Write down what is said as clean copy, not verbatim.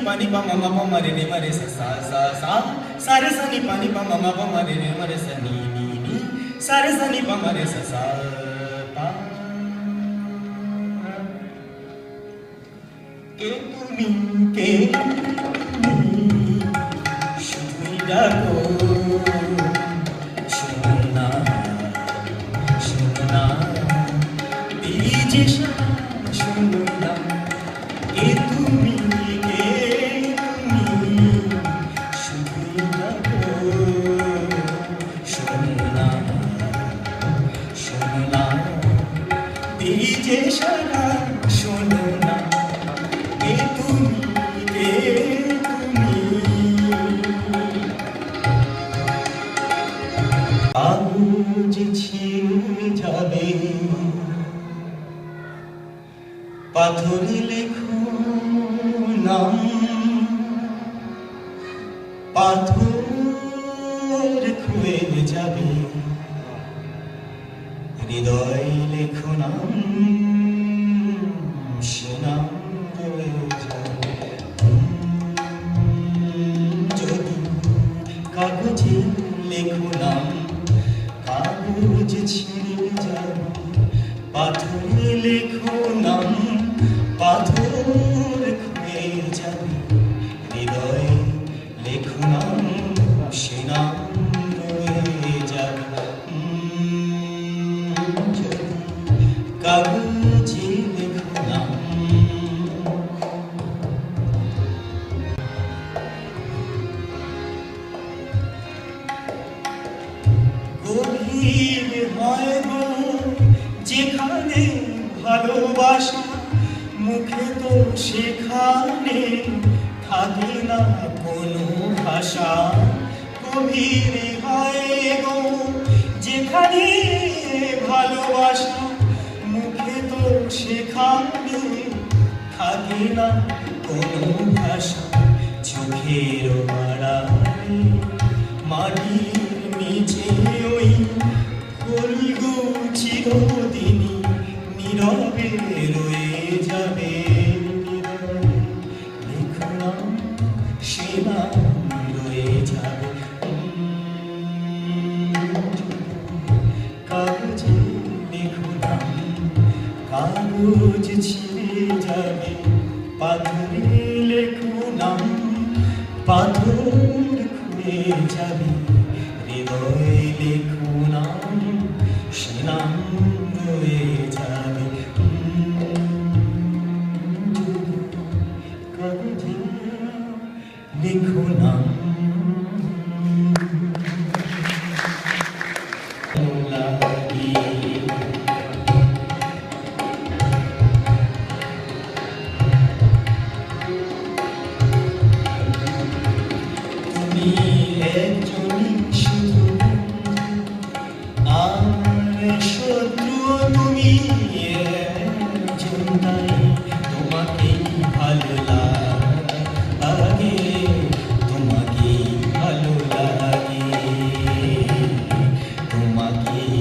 pani pa mama pa ma re sa sa sa sa sa re sa ni pani pa mama pa ma re sa ni ni ni sa re sa ni pa ma re sa sa pa ke তুমি শুধুই ডাকো শোনো না শোনো না এই যে শোনো না কে তুমি শুধুই ডাকো শোনো না শোনো না এই যে সারা শোনো না কে তুমি কাগজ ছিঁড়ে যাবে পাথরে লেখো নাম পাথর খুয়ে যাবে হৃদয় লেখো নাম সে নাম যদি কাগজে লেখো নাম কাগজ ছিঁড়ে যাবে পাথরে লেখো নাম পাথর খুয়ে যাবে হৃদয়ে লেখো নাম সে নাম রয়ে যাবে যদি কাগজে লেখো নাম গভীর হয় গো যেখানে ভালোবাসা মুখে তো সেখানে থাকে না কোনো ভাষা গভীর হয় গো যেখানে ভালোবাসা মুখে তো সেখানে থাকে না কোনো ভাষা চোখের আড়ালে মাটির নিচে ওই ফুলগো চিরদিনই নীরবে রয়ে যাবে লেখো নাম সে নাম রয়ে যাবে কাগজে লেখো নাম কাগজ ছিঁড়ে যাবে পাথরে লেখো নাম পাথর খুয়ে যাবে হৃদয়ে লেখো নাম সে নাম রয়ে যাবে কাগজে লেখো নাম তুমি একজনই শুধু আর শত্রু তুমি একজন নাই তোমাকেই ভালো লাগে তোমাকেই ভালো লাগে তোমাকেই